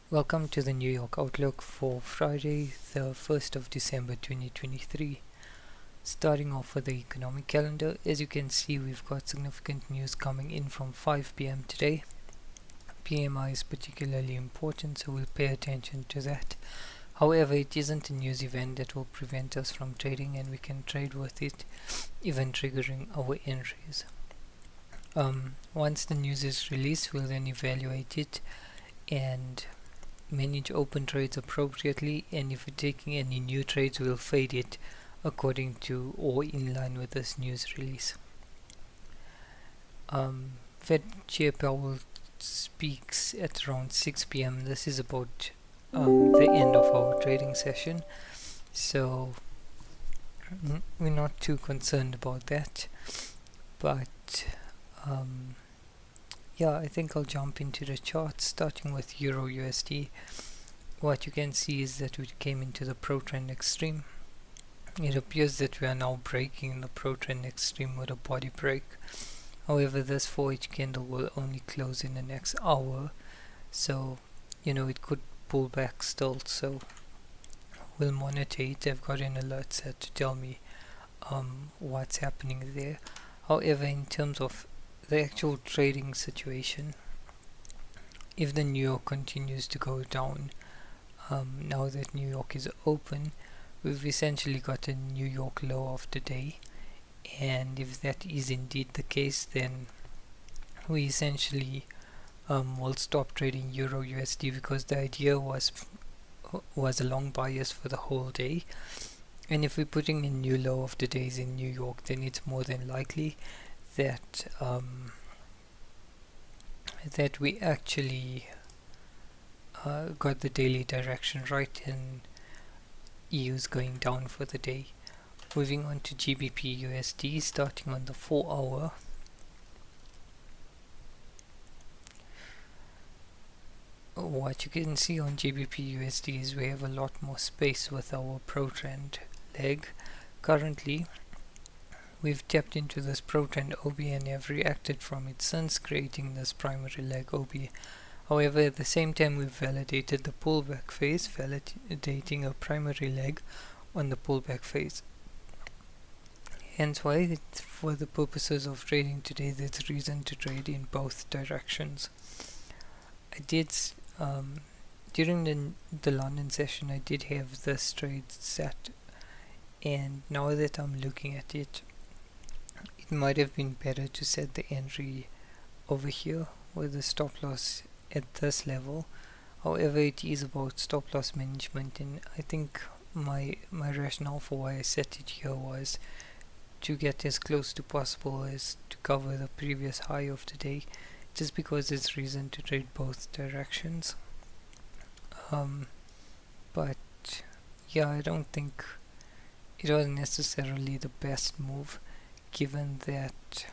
Welcome to the New York Outlook for Friday, the 1st of December 2023. Starting off with the economic calendar, as you can see, we've got significant news coming in from 5 p.m. today. PMI is particularly important, so we'll pay attention to that. However, it isn't a news event that will prevent us from trading, and we can trade with it, even triggering our entries. Once the news is released, we'll then evaluate it and manage open trades appropriately, and if we're taking any new trades, we'll fade it according to or in line with this news release. Fed Chair Powell speaks at around 6 p.m. This is about the end of our trading session, so we're not too concerned about that, but yeah, I think I'll jump into the chart, starting with EURUSD. What you can see is that we came into the pro trend extreme. It appears that we are now breaking the pro trend extreme with a body break. However, this 4H candle will only close in the next hour, so it could pull back still, so we'll monitor it. I've got an alert set to tell me what's happening there. However, in terms of the actual trading situation, if the New York continues to go down, now that New York is open, we've essentially got a New York low of the day, and if that is indeed the case, then we essentially will stop trading EURUSD, because the idea was a long bias for the whole day, and if we're putting a new low of the days in New York, then it's more than likely that that we actually got the daily direction right, and EU's going down for the day. Moving on to GBPUSD, starting on the 4-hour. What you can see on GBPUSD is we have a lot more space with our pro trend leg. Currently, we've tapped into this pro trend OB and have reacted from it since, creating this primary leg OB. However, at the same time, we've validated the pullback phase, validating a primary leg on the pullback phase. Hence why, for the purposes of trading today, there's reason to trade in both directions. I did, during the London session, I did have this trade set, and now that I'm looking at it, it might have been better to set the entry over here with the stop loss at this level. However, it is about stop loss management, and I think my rationale for why I set it here was to get as close to possible as to cover the previous high of the day, just because there's reason to trade both directions. But yeah, I don't think it was necessarily the best move, given that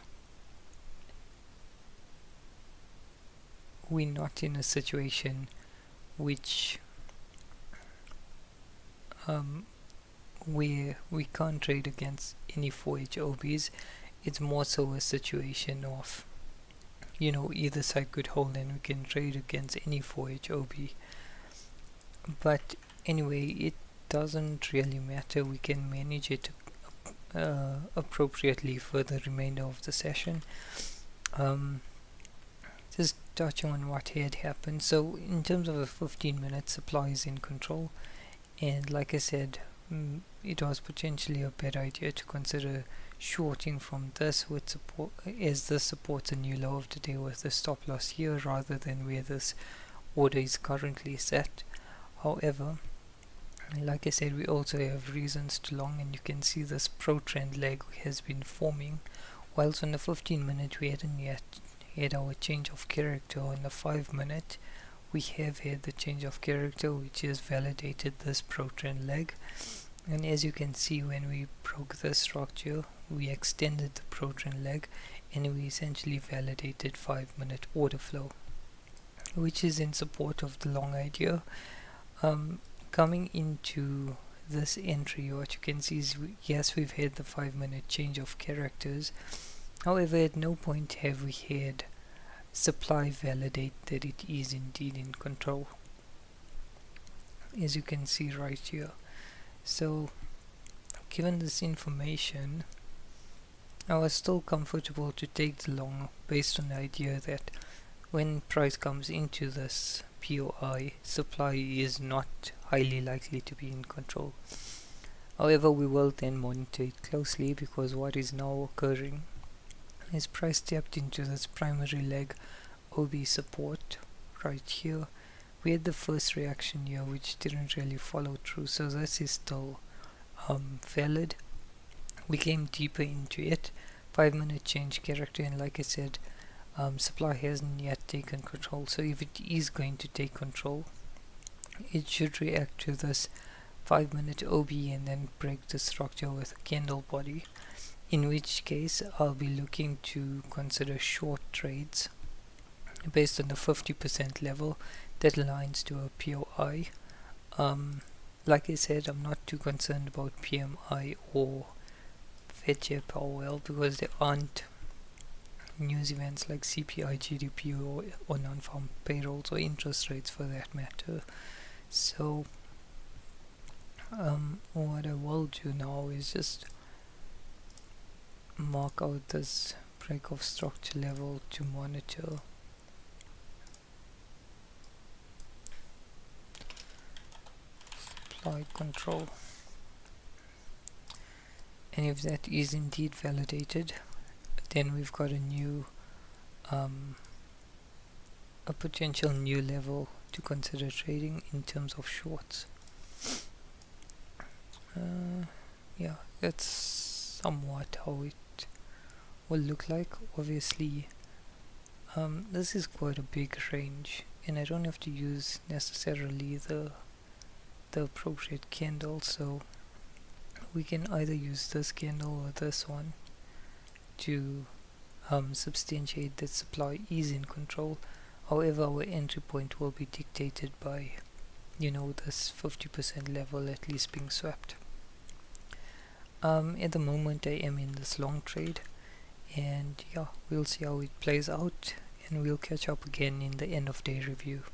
we're not in a situation which where we can't trade against any 4H OBs. It's more so a situation of either side could hold and we can trade against any 4H OB. But anyway, it doesn't really matter. We can manage it appropriately for the remainder of the session. Just touching on what had happened. So in terms of a 15-minute, supply is in control, and like I said, it was potentially a better idea to consider shorting from this with support, as this supports a new low of the day with the stop loss here, rather than where this order is currently set. However, like I said, we also have reasons to long, and you can see this pro trend leg has been forming, whilst on the 15-minute we hadn't yet had our change of character. On the 5-minute we have had the change of character, which has validated this pro trend leg, and as you can see, when we broke this structure, we extended the pro trend leg, and we essentially validated 5-minute order flow, which is in support of the long idea. Coming into this entry, what you can see is yes, we've had the 5-minute change of characters. However, at no point have we had supply validate that it is indeed in control. as you can see right here. So given this information, I was still comfortable to take the long based on the idea that when price comes into this POI, supply is not highly likely to be in control. However, we will then monitor it closely, because what is now occurring is price tapped into this primary leg OB support right here. We had the first reaction here which didn't really follow through, so this is still valid. We came deeper into it, 5-minute change character, and like I said, supply hasn't yet taken control. So if it is going to take control, it should react to this 5-minute OB and then break the structure with a candle body, in which case I'll be looking to consider short trades based on the 50% level that aligns to a POI. Like I said, I'm not too concerned about PMI or Fed Powell, because there aren't news events like CPI, GDP, or non-farm payrolls, or interest rates for that matter. So what I will do now is just mark out this break of structure level to monitor. Supply control, and if that is indeed validated, then we've got a new a potential new level to consider trading in terms of shorts. Yeah, that's somewhat how it will look like. Obviously, this is quite a big range, and I don't have to use necessarily the appropriate candle, so we can either use this candle or this one to substantiate that supply is in control. However, our entry point will be dictated by, this 50% level at least being swept. At the moment I am in this long trade, and yeah, we'll see how it plays out, and we'll catch up again in the end of day review.